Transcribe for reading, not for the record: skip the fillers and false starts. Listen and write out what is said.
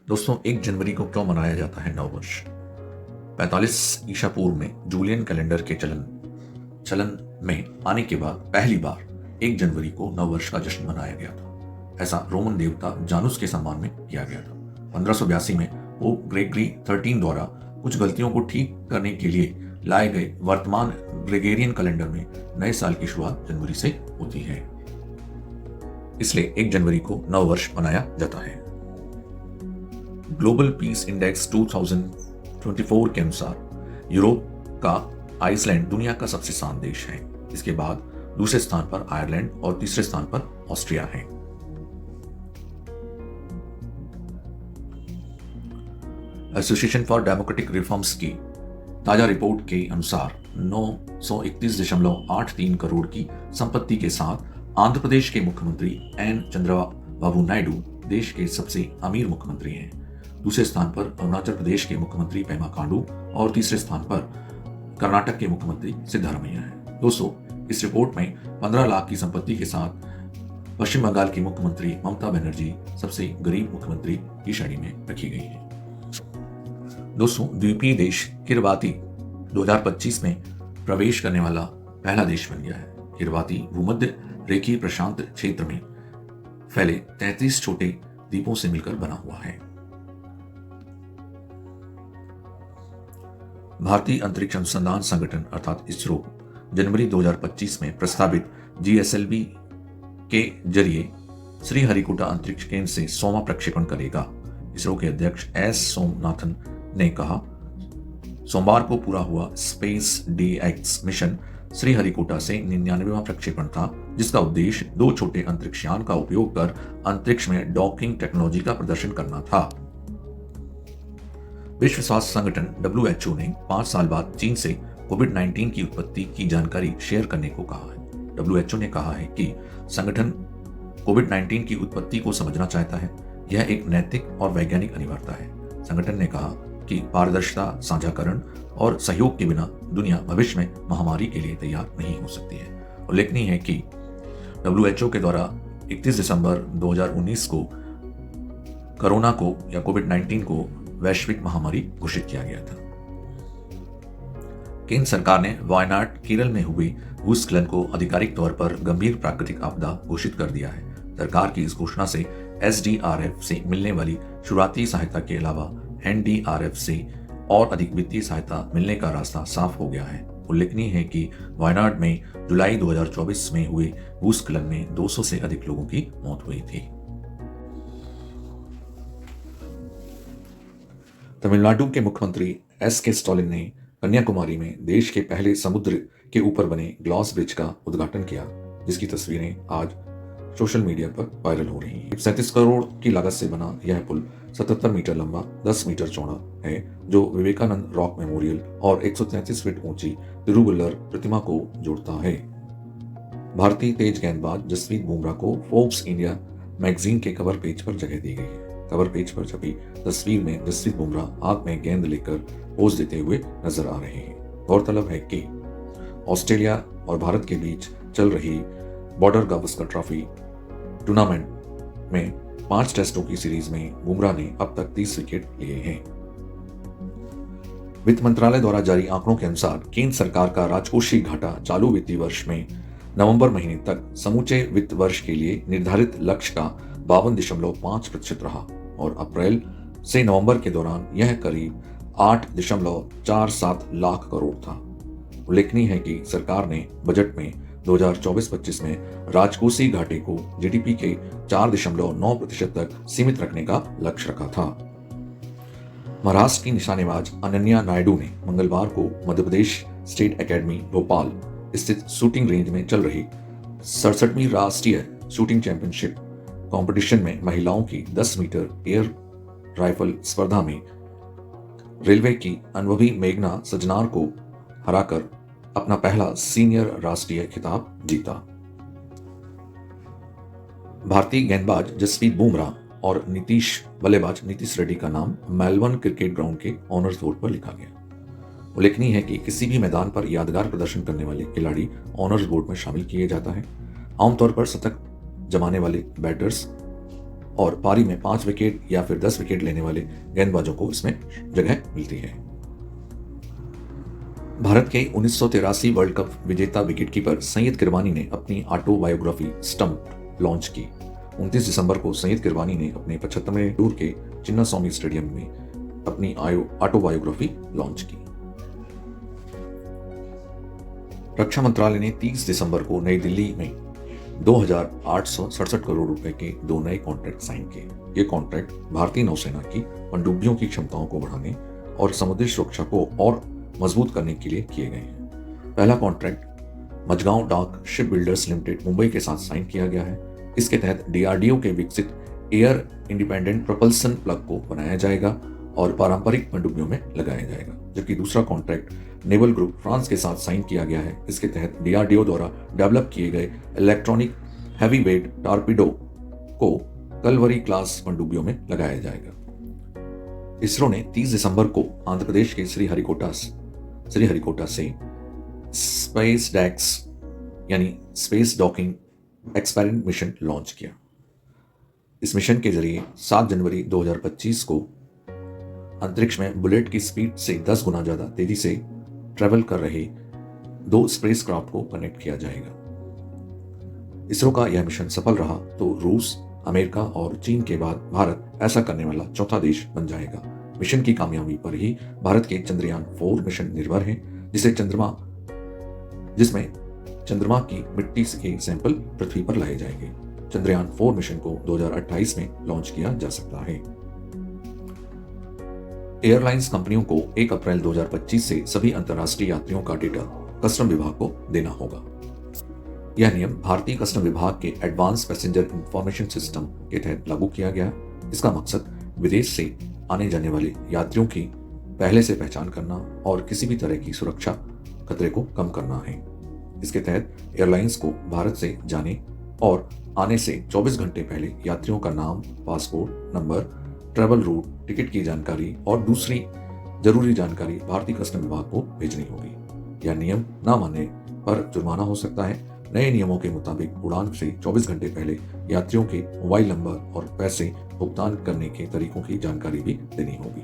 दोस्तों, 1 जनवरी को क्यों मनाया जाता है नववर्ष? 45 ईसा पूर्व में जूलियन कैलेंडर के चलन में आने के बाद पहली बार 1 जनवरी को नववर्ष का जश्न मनाया गया था। ऐसा रोमन देवता जानुस के सम्मान में किया गया था। 1582 में पोप ग्रेगरी 13 द्वारा कुछ गलतियों को ठीक करने के लिए लाए गए वर्तमान ग्रेगोरियन कैलेंडर में नए साल की शुरुआत जनवरी से होती है। इसलिए 1 जनवरी को नववर्ष मनाया जाता है। ग्लोबल पीस इंडेक्स 2024 के अनुसार यूरोप का आइसलैंड दुनिया का सबसे शांत देश है। इसके बाद दूसरे स्थान पर आयरलैंड और तीसरे स्थान पर ऑस्ट्रिया है। एसोसिएशन फॉर डेमोक्रेटिक रिफॉर्म्स की ताजा रिपोर्ट के अनुसार 931.83 करोड़ की संपत्ति के साथ आंध्र प्रदेश के मुख्यमंत्री एन चंद्रबाबू नायडू देश के सबसे अमीर मुख्यमंत्री हैं। दूसरे स्थान पर अरुणाचल प्रदेश के मुख्यमंत्री पेमा खांडू और तीसरे स्थान पर कर्नाटक के मुख्यमंत्री सिद्धारमैया हैं। दोस्तों, इस रिपोर्ट में 15 लाख की संपत्ति के साथ पश्चिम बंगाल की मुख्यमंत्री ममता बनर्जी सबसे गरीब मुख्यमंत्री की श्रेणी में रखी गई है। दोस्तों, द्वीपीय देश किरवाती 2025 में प्रवेश करने वाला पहला देश बन गया है। किरवाती भूमध्य रेखीय प्रशांत क्षेत्र में फैले 33 छोटे द्वीपों से मिलकर बना हुआ है। भारतीय अंतरिक्ष अनुसंधान संगठन अर्थात इसरो जनवरी 2025 में प्रस्तावित GSLV के जरिए श्रीहरिकोटा अंतरिक्ष केंद्र से 100वां प्रक्षेपण करेगा। इसरो के अध्यक्ष S सोमनाथन ने कहा, सोमवार को पूरा हुआ स्पेस DX मिशन श्रीहरिकोटा से 99वां प्रक्षेपण था, जिसका उद्देश्य 2 छोटे अंतरिक्ष यान का उपयोग कर अंतरिक्ष में डॉकिंग टेक्नोलॉजी का प्रदर्शन करना था। विश्व स्वास्थ्य संगठन WHO ने 5 साल बाद चीन से कोविड-19 की उत्पत्ति की जानकारी शेयर करने को कहा है। WHO ने कहा है कि संगठन कोविड-19 की उत्पत्ति को समझना चाहता है। यह एक नैतिक और वैज्ञानिक अनिवार्यता है। संगठन ने कहा कि पारदर्शिता, साझाकरण और सहयोग के बिना दुनिया भविष्य में महामारी के लिए तैयार नहीं हो सकती है। उल्लेखनीय है कि WHO के द्वारा 31 दिसंबर 2019 को कोरोना को या कोविड-19 को वैश्विक महामारी घोषित किया गया था। केंद्र सरकार ने वायनाड केरल में हुए भूस्खलन को आधिकारिक तौर पर गंभीर प्राकृतिक आपदा घोषित कर दिया है। सरकार की इस घोषणा से SDRF से मिलने वाली शुरुआती सहायता के अलावा NDRF से और अधिक वित्तीय सहायता मिलने का रास्ता साफ हो गया है। उल्लेखनीय है कि वायनाड में जुलाई 2024 में हुए भूस्खलन में 200 से अधिक लोगों की मौत हुई थी। तमिलनाडु के मुख्यमंत्री SK स्टालिन ने कन्याकुमारी में देश के पहले समुद्र के ऊपर बने ग्लास ब्रिज का उद्घाटन किया, जिसकी तस्वीरें आज सोशल मीडिया पर वायरल हो रही हैं। 37 करोड़ की लागत से बना यह पुल 77 मीटर लंबा, 10 मीटर चौड़ा है, जो विवेकानंद रॉक मेमोरियल और 133 फीट ऊंची तिरुवल्लर प्रतिमा को जोड़ता है। भारतीय तेज गेंदबाज जसप्रीत बुमराह को फोर्ब्स इंडिया मैगजीन के कवर पेज पर जगह दी गई है। कवर पेज पर छपी तस्वीर में जसप्रीत बुमराह हाथ में गेंद लेकर पोज देते हुए नजर आ रहे हैं। गौरतलब है कि ऑस्ट्रेलिया और भारत के बीच चल रही बॉर्डर गावस्कर ट्रॉफी टूर्नामेंट में 5 टेस्टों की सीरीज में बुमराह ने अब तक 30 विकेट लिए हैं। वित्त मंत्रालय द्वारा जारी आंकड़ों के अनुसार केंद्र सरकार का राजकोषीय घाटा चालू वित्तीय वर्ष में नवंबर महीने तक समूचे वित्त वर्ष के लिए निर्धारित लक्ष्य का 52.5% रहा और अप्रैल से नवंबर के दौरान यह करीब 8.47 लाख करोड़ था। उल्लेखनीय है कि सरकार ने बजट में 2024-25 में राजकोषीय घाटे को GDP के 4.9% तक सीमित रखने का लक्ष्य रखा था। महाराष्ट्र की निशानेबाज अनन्या नायडू ने मंगलवार को मध्य प्रदेश स्टेट एकेडमी भोपाल स्थित शूटिंग रेंज में चल रही 67वीं राष्ट्रीय शूटिंग चैंपियनशिप कंपटीशन में महिलाओं की 10 मीटर एयर राइफल स्पर्धा में रेलवे की अनुभवी मेघना सजनार को हराकर अपना पहला सीनियर राष्ट्रीय खिताब जीता। भारतीय गेंदबाज जसप्रीत बुमराह और बल्लेबाज नीतीश रेड्डी का नाम मेलबर्न क्रिकेट ग्राउंड के ऑनर्स बोर्ड पर लिखा गया। उल्लेखनीय है कि किसी भी मैदान पर यादगार प्रदर्शन करने वाले खिलाड़ी ऑनर्स बोर्ड में शामिल किए जाता है। आमतौर पर शतक जमाने वाले बैटर्स और पारी में 5 विकेट या फिर 10 विकेट लेने वाले गेंदबाजों को इसमें जगह मिलती है। भारत के 1983 वर्ल्ड कप विजेता विकेटकीपर सैयद किरमानी ने अपनी ऑटोबायोग्राफी स्टंप लॉन्च की। 29 दिसंबर को सैयद किरमानी ने अपने 75वें टूर के चिन्नास्वामी स्टेडियम में अपनी ऑटोबायोग्राफी लॉन्च की। रक्षा मंत्रालय ने 30 दिसंबर को नई दिल्ली में 2,867 करोड़ रुपए के 2 नए कॉन्ट्रैक्ट साइन किए। ये कॉन्ट्रैक्ट भारतीय नौसेना की पनडुब्बियों की क्षमताओं को बढ़ाने और समुद्री सुरक्षा को और मजबूत करने के लिए किए गए हैं। पहला कॉन्ट्रैक्ट मझगांव डाक शिप बिल्डर्स लिमिटेड मुंबई के साथ साइन किया गया है। इसके तहत डीआरडीओ के विकसित एयर इंडिपेंडेंट प्रोपल्सन प्लग को बनाया जाएगा और पारंपरिक पनडुब्बियों में लगाया जाएगा। जबकि दूसरा कॉन्ट्रैक्ट नेवल ग्रुप फ्रांस के साथ साइन किया गया है। इसके तहत डीआरडीओ द्वारा डेवलप किए गए इलेक्ट्रॉनिक हैवी वेट टॉर्पीडो को कलवरी क्लास पनडुब्बियों में लगाया जाएगा। इसरो ने 30 दिसंबर को आंध्र प्रदेश के श्रीहरिकोटा से स्पेस डैक्स यानी space docking experiment mission launch किया। इस मिशन के जरिए 7 जनवरी 2025 को अंतरिक्ष में बुलेट की स्पीड से 10 गुना ज्यादा तेजी से ट्रेवल कर रहे 2 स्पेसक्राफ्ट को कनेक्ट किया जाएगा। इसरो का यह मिशन सफल रहा तो रूस, अमेरिका और चीन के बाद भारत ऐसा करने वाला चौथा देश बन जाएगा। मिशन की कामयाबी पर ही भारत के चंद्रयान 4 मिशन निर्भर है, जिसमें चंद्रमा की मिट्टी के सैंपल पृथ्वी पर लाए जाएंगे। चंद्रयान 4 मिशन को 2028 में लॉन्च किया जा सकता है। एयरलाइंस कंपनियों को 1 अप्रैल 2025 से सभी अंतर्राष्ट्रीय यात्रियों का डेटा कस्टम विभाग को देना होगा। यह नियम भारतीय कस्टम विभाग के एडवांस पैसेंजर इंफॉर्मेशन सिस्टम के तहत लागू किया गया। इसका मकसद विदेश से आने जाने वाले यात्रियों की पहले से पहचान करना और किसी भी तरह की सुरक्षा खतरे को कम करना है। इसके तहत एयरलाइंस को भारत से जाने और आने से 24 घंटे पहले यात्रियों का नाम, passport number, travel route, ticket की जानकारी और दूसरी जरूरी जानकारी भारतीय कस्टम विभाग को भेजनी होगी। यह नियम न मानने पर जुर्माना हो सकता है। नए नियमों के मुताबिक उड़ान से 24 घंटे पहले यात्रियों के मोबाइल नंबर और पैसे भुगतान करने के तरीकों की जानकारी भी देनी होगी।